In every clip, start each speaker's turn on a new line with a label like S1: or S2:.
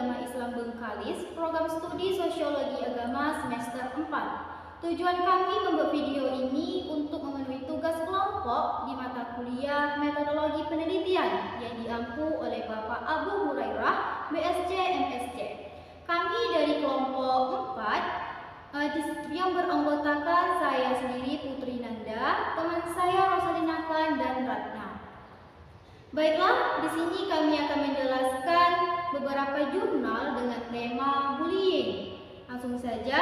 S1: Agama Islam Bengkalis, program studi Sosiologi Agama semester 4. Tujuan kami membuat video ini untuk memenuhi tugas kelompok di mata kuliah Metodologi Penelitian yang diampu oleh Bapak Abu Hurairah, BSc MSc. Kami dari kelompok 4 yang beranggotakan saya sendiri Putri Nanda, teman saya Rosalina Khan dan Ratna. Baiklah, di sini kami akan menjelaskan beberapa jurnal dengan tema bullying. Langsung saja,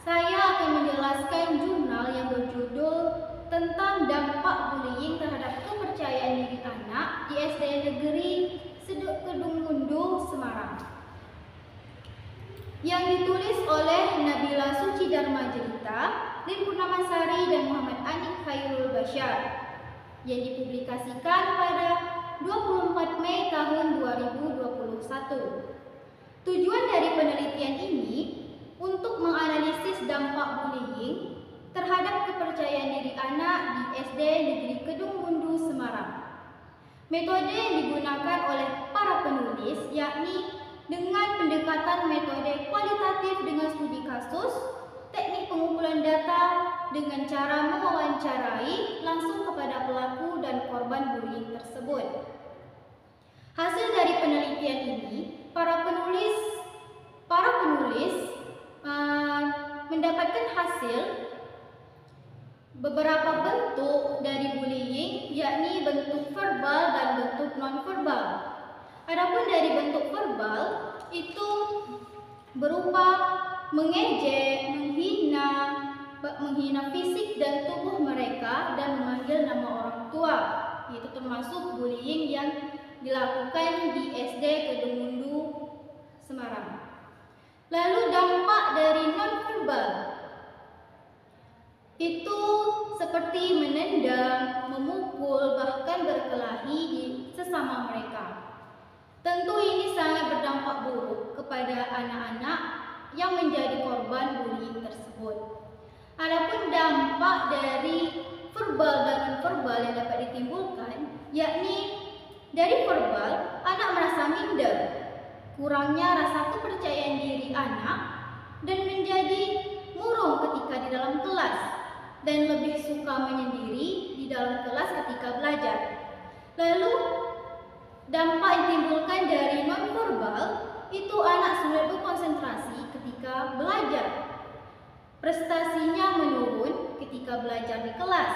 S1: saya akan menjelaskan jurnal yang berjudul tentang dampak bullying terhadap kepercayaan diri anak di SD Negeri Kedungmundu, Semarang, yang ditulis oleh Nabila Suci Dharma Jelita, Lin Purnamasari dan Muhammad Anik Khairul Bashar, yang dipublikasikan pada 24 Mei tahun 2021. Tujuan dari penelitian ini untuk menganalisis dampak bullying terhadap kepercayaan diri anak di SD Negeri Kedungmundu, Semarang. Metode yang digunakan oleh para penulis yakni dengan pendekatan metode kualitatif dengan studi kasus, teknik pengumpulan data dengan cara mewawancarai langsung kepada pelaku dan korban bullying tersebut. Hasil dari penelitian ini, para penulis mendapatkan hasil beberapa bentuk dari bullying, yakni bentuk verbal dan bentuk non-verbal. Adapun dari bentuk verbal itu berupa mengejek, menghina fisik dan tubuh mereka dan memanggil nama orang tua. Itu termasuk bullying yang dilakukan di SD Kedungmundu, Semarang. Lalu dampak dari non-verbal itu seperti menendang, memukul, bahkan berkelahi di sesama mereka. Tentu ini sangat berdampak buruk kepada anak-anak yang menjadi korban bullying tersebut. Adapun dampak dari verbal dan non-verbal yang dapat ditimbulkan, yakni dari verbal, anak merasa minder, kurangnya rasa kepercayaan diri anak, dan menjadi murung ketika di dalam kelas, dan lebih suka menyendiri di dalam kelas ketika belajar. Lalu, dampak yang ditimbulkan dari non-verbal, itu anak sulit berkonsentrasi ketika belajar. Prestasinya menurun ketika belajar di kelas,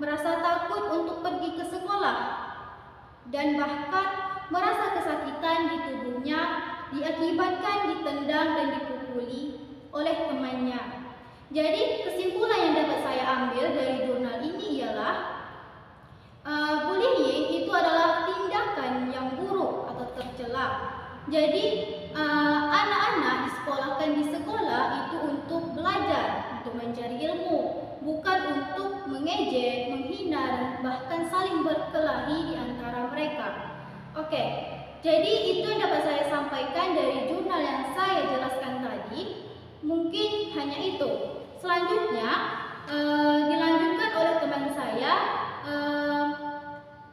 S1: merasa takut untuk pergi ke sekolah, dan bahkan merasa kesakitan di tubuhnya diakibatkan ditendang dan dipukuli oleh temannya. Jadi kesimpulan yang dapat saya ambil dari jurnal ini ialah bullying itu adalah tindakan yang buruk atau tercela. Jadi anak-anak disekolahkan di sekolah itu untuk belajar, untuk mencari ilmu, bukan untuk mengejek, menghina, dan bahkan saling berkelahi di antara mereka. Oke, jadi itu yang dapat saya sampaikan dari jurnal yang saya jelaskan tadi. Mungkin hanya itu. Selanjutnya dilanjutkan oleh teman saya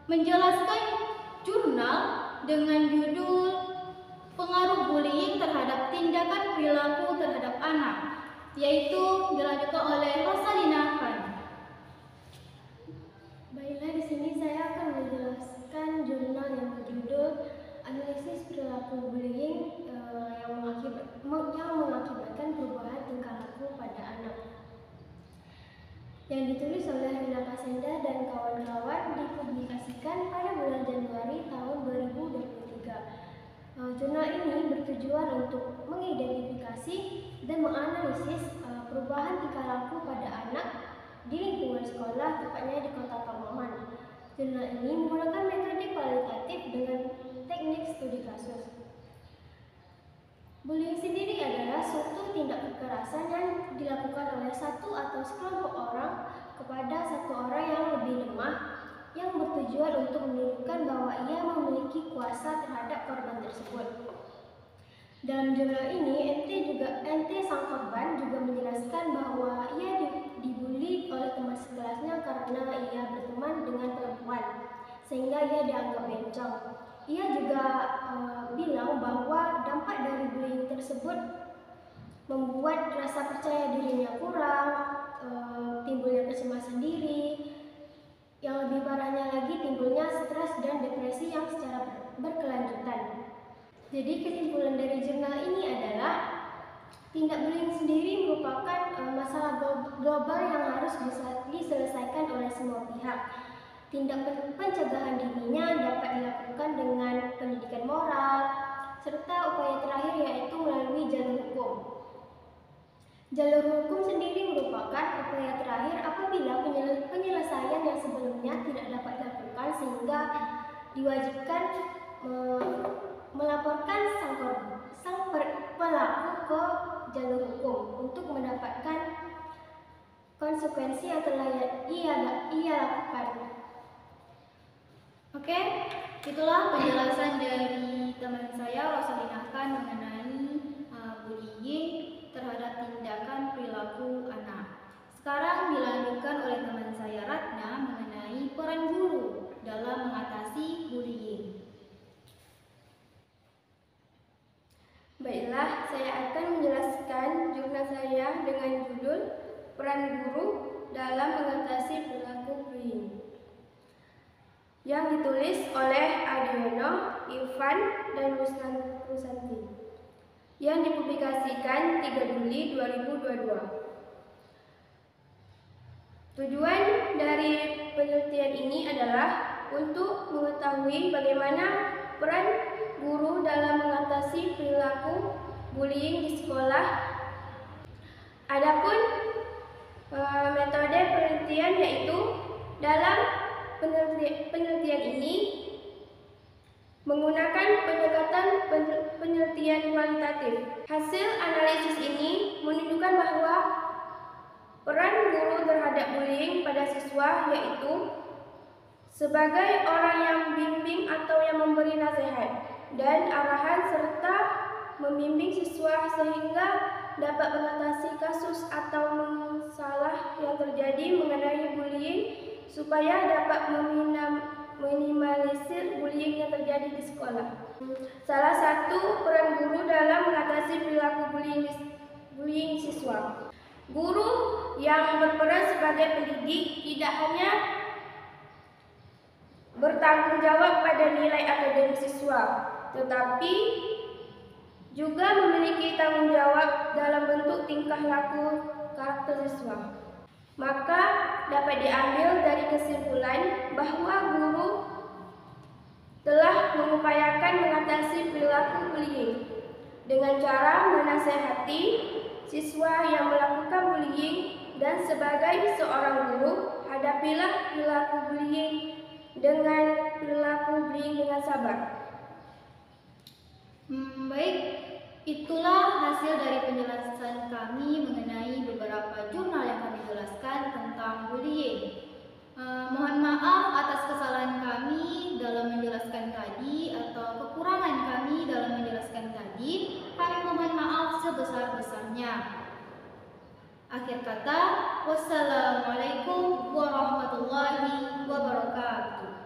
S1: menjelaskan jurnal dengan judul Pengaruh Bullying Terhadap Tindakan Perilaku Terhadap Anak, yaitu dilanjutkan oleh Rosalina Khan.
S2: Baiklah, di sini saya akan menjelaskan jurnal yang berjudul Analisis Perilaku Bullying yang mengakibatkan perubahan tingkah laku pada anak, yang ditulis oleh Rina Kasenda dan kawan-kawan, dipublikasikan pada bulan Januari tahun 2023. Jurnal ini bertujuan untuk mengidentifikasi dan menganalisis perubahan tingkah laku pada anak di lingkungan sekolah, tepatnya di Kota Pamuaman. Jurnal ini menggunakan metode kualitatif dengan teknik studi kasus. Bullying sendiri adalah suatu tindak kekerasan yang dilakukan oleh satu atau sekelompok orang kepada satu orang yang lebih lemah, yang bertujuan untuk menunjukkan bahwa ia memiliki kuasa terhadap korban tersebut. Dalam jurnal ini, NT sang korban juga menjelaskan bahwa ia dibully oleh teman sekelasnya karena ia berteman dengan perempuan, sehingga ia dianggap bencong. Ia juga bilang bahwa dampak dari bullying tersebut membuat rasa percaya dirinya kurang, timbulnya kecemasan diri, yang lebih parahnya lagi timbulnya stres dan depresi yang secara berkelanjutan. Jadi kesimpulan dari jurnal ini adalah tindak bullying sendiri merupakan masalah global yang harus diselesaikan oleh semua pihak. Tindak pencegahan dininya dapat dilakukan dengan pendidikan moral, serta upaya terakhir yaitu melalui jalur hukum. Jalur hukum sendiri merupakan upaya terakhir apabila penyelesaian yang sebelumnya tidak dapat dilakukan sehingga diwajibkan melaporkan sang pelaku ke jalur hukum untuk mendapatkan konsekuensi yang telah ia lakukan.
S1: Oke, itulah penjelasan dari teman saya Rosalina Khan mengenai bullying terhadap tindakan perilaku anak. Sekarang dilanjutkan oleh teman saya Ratna mengenai peran guru dalam mengatasi bullying.
S2: Baiklah, saya akan menjelaskan jurnal saya dengan judul Peran Guru dalam Mengatasi Perilaku Bullying, yang ditulis oleh Adiono, Ivan, dan Rusanti, yang dipublikasikan 3 Juli 2022. Tujuan dari penelitian ini adalah untuk mengetahui bagaimana peran guru dalam mengatasi perilaku bullying di sekolah. Adapun metode penelitian yaitu dalam penelitian ini menggunakan pendekatan penelitian kualitatif. Hasil analisis ini menunjukkan bahwa peran guru terhadap bullying pada siswa yaitu sebagai orang yang membimbing atau yang memberi nasihat dan arahan serta membimbing siswa sehingga dapat mengatasi kasus atau masalah yang terjadi mengenai bullying supaya dapat meminimalisir bullying yang terjadi di sekolah. Salah satu peran guru dalam mengatasi perilaku bullying siswa. Guru yang berperan sebagai pendidik tidak hanya bertanggung jawab pada nilai akademik siswa, tetapi juga memiliki tanggung jawab dalam bentuk tingkah laku karakter siswa. Maka dapat diambil dari kesimpulan bahwa guru telah mengupayakan mengatasi perilaku bullying dengan cara menasehati siswa yang melakukan bullying, dan sebagai seorang guru, hadapilah perilaku bullying dengan sabar.
S1: Baik, itulah hasil dari penjelasan kami mengenai beberapa jurnal yang kami jelaskan tentang bullying. Mohon maaf atas kesalahan kami dalam menjelaskan tadi atau kekurangan kami dalam menjelaskan tadi. Kami mohon maaf sebesar-besarnya. Akhir kata, wassalamualaikum warahmatullahi wabarakatuh.